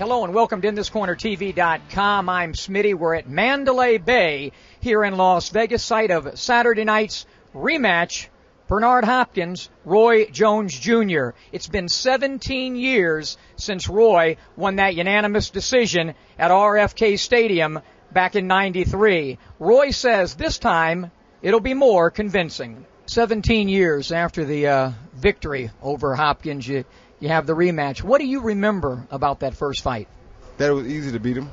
Hello and welcome to InThisCornerTV.com. I'm Smitty. We're at Mandalay Bay here in Las Vegas, site of Saturday night's rematch. Bernard Hopkins, Roy Jones Jr. It's been 17 years since Roy won that unanimous decision at RFK Stadium back in '93. Roy says this time it'll be more convincing. 17 years after the victory over Hopkins, you have the rematch. What do you remember about that first fight? That it was easy to beat him.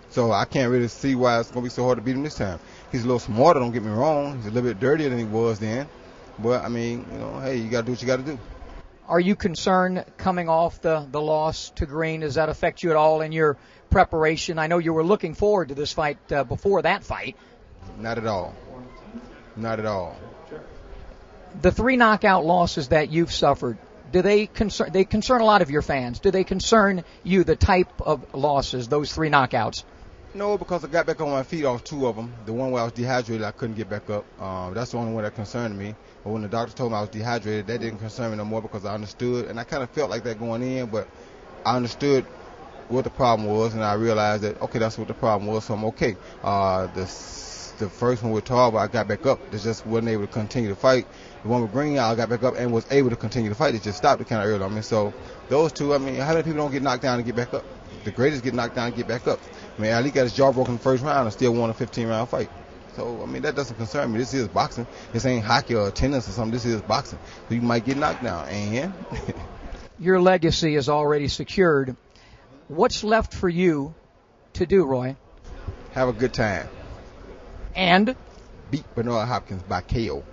So I can't really see why it's going to be so hard to beat him this time. He's a little smarter, don't get me wrong. He's a little bit dirtier than he was then. But, I mean, hey, you got to do what you got to do. Are you concerned coming off the loss to Green? Does that affect you at all in your preparation? I know you were looking forward to this fight before that fight. Not at all. Not at all. The 3 knockout losses that you've suffered, do they concern a lot of your fans? Do they concern you, the type of losses, those 3 knockouts? No, because I got back on my feet off 2 of them. The one where I was dehydrated, I couldn't get back up. That's the only one that concerned me. But when the doctor told me I was dehydrated, that didn't concern me no more because I understood. And I kind of felt like that going in, but I understood what the problem was, and I realized that, okay, that's what the problem was, so I'm okay. The first one with Tarver, I got back up. It just wasn't able to continue to fight. The one with Green, I got back up and was able to continue to fight. It just stopped it kind of early. I mean, so those 2, I mean, how many people don't get knocked down and get back up? The greatest get knocked down and get back up. I mean, Ali got his jaw broken in the first round and still won a 15-round fight. So, I mean, that doesn't concern me. This is boxing. This ain't hockey or tennis or something. This is boxing. So you might get knocked down. And your legacy is already secured. What's left for you to do, Roy? Have a good time. And? Beat Bernard Hopkins by KO.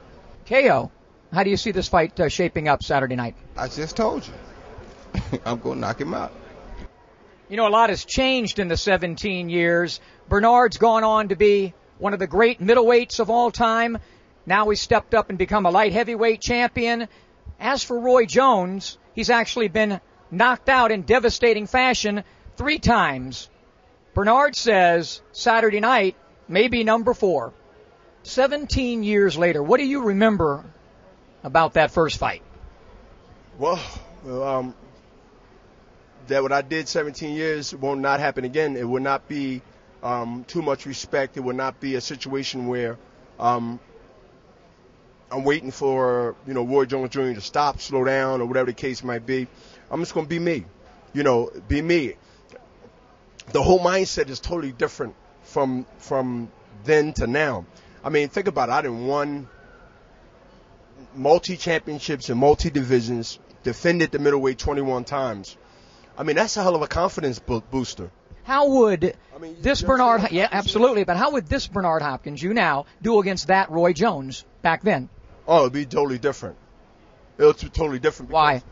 KO? How do you see this fight shaping up Saturday night? I just told you. I'm going to knock him out. You know, a lot has changed in the 17 years. Bernard's gone on to be one of the great middleweights of all time. Now he's stepped up and become a light heavyweight champion. As for Roy Jones, he's actually been knocked out in devastating fashion 3 times. Bernard says Saturday night may be number 4. 17 years later, what do you remember about that first fight? Well, that what I did 17 years will not happen again. It will not be too much respect. It will not be a situation where I'm waiting for, Roy Jones Jr. to stop, slow down, or whatever the case might be. I'm just going to be me. Be me. The whole mindset is totally different from then to now. I mean, think about it. I done won multi-championships and multi-divisions, defended the middleweight 21 times. I mean, that's a hell of a confidence booster. How would this Bernard, yeah, absolutely, but how would this Bernard Hopkins, you now, do against that Roy Jones back then? Oh, it'd be totally different. It would be totally different. Why?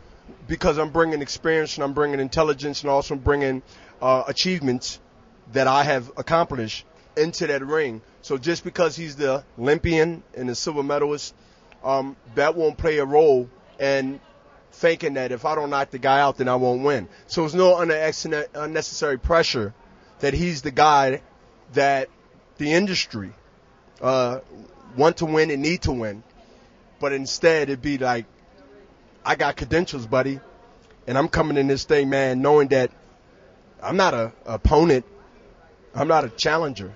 Because I'm bringing experience and I'm bringing intelligence and also bringing achievements that I have accomplished into that ring. So just because he's the Olympian and the silver medalist, that won't play a role in thinking that if I don't knock the guy out, then I won't win. So there's no unnecessary pressure that he's the guy that the industry want to win and need to win. But instead, it'd be like, I got credentials, buddy, and I'm coming in this thing, man, knowing that I'm not an opponent. I'm not a challenger.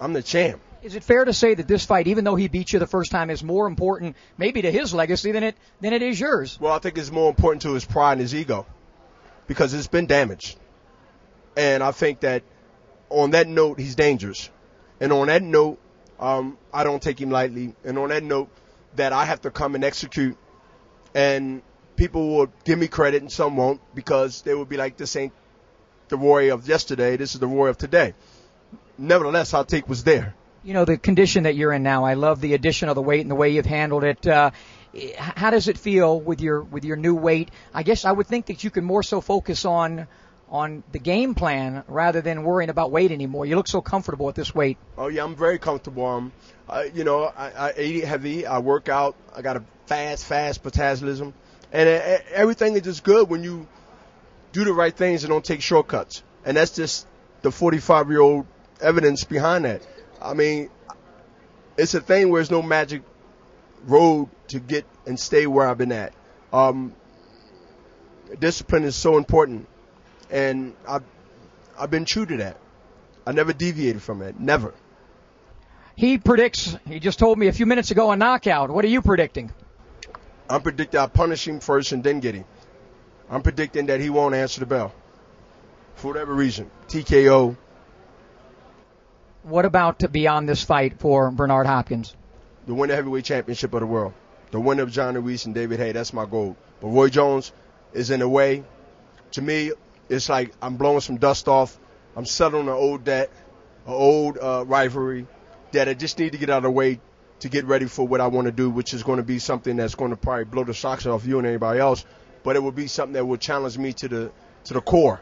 I'm the champ. Is it fair to say that this fight, even though he beat you the first time, is more important maybe to his legacy than it is yours? Well, I think it's more important to his pride and his ego because it's been damaged. And I think that on that note, he's dangerous. And on that note, I don't take him lightly. And on that note, that I have to come and execute. And people will give me credit and some won't because they will be like, this ain't the Roy of yesterday. This is the Roy of today. Nevertheless, our take was there. The condition that you're in now, I love the addition of the weight and the way you've handled it. How does it feel with your new weight? I guess I would think that you can more so focus on the game plan rather than worrying about weight anymore. You look so comfortable at this weight. Oh, yeah, I'm very comfortable. I eat heavy. I work out. I got a fast metabolism. And everything is just good when you do the right things and don't take shortcuts. And that's just the 45-year-old evidence behind that. I mean, it's a thing where there's no magic road to get and stay where I've been at. Discipline is so important. and I've been true to that. I never deviated from it. Never. He just told me a few minutes ago, a knockout. What are you predicting? I'm predicting I'll punish him first and then get him. I'm predicting that he won't answer the bell. For whatever reason. TKO. What about beyond this fight for Bernard Hopkins? To win the heavyweight championship of the world. The winner of John Ruiz and David Haye, that's my goal. But Roy Jones is in the way. To me, it's like I'm blowing some dust off. I'm settling an old debt, an old rivalry that I just need to get out of the way to get ready for what I want to do, which is going to be something that's going to probably blow the socks off you and anybody else. But it will be something that will challenge me to the core.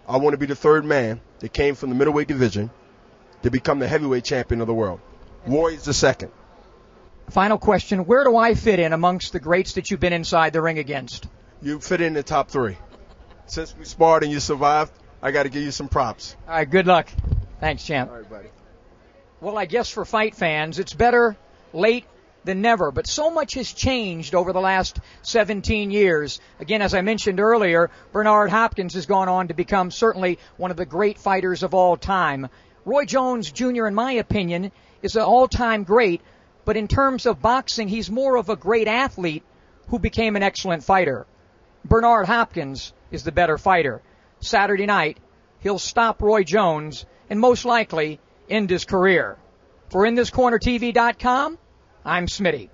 I want to be the third man that came from the middleweight division to become the heavyweight champion of the world. Roy is the second. Final question. Where do I fit in amongst the greats that you've been inside the ring against? You fit in the top three. Since we sparred and you survived, I got to give you some props. All right, good luck. Thanks, champ. All right, buddy. Well, I guess for fight fans, it's better late than never. But so much has changed over the last 17 years. Again, as I mentioned earlier, Bernard Hopkins has gone on to become certainly one of the great fighters of all time. Roy Jones Jr., in my opinion, is an all-time great. But in terms of boxing, he's more of a great athlete who became an excellent fighter. Bernard Hopkins is the better fighter. Saturday night, he'll stop Roy Jones and most likely end his career. For InThisCornerTV.com, I'm Smitty.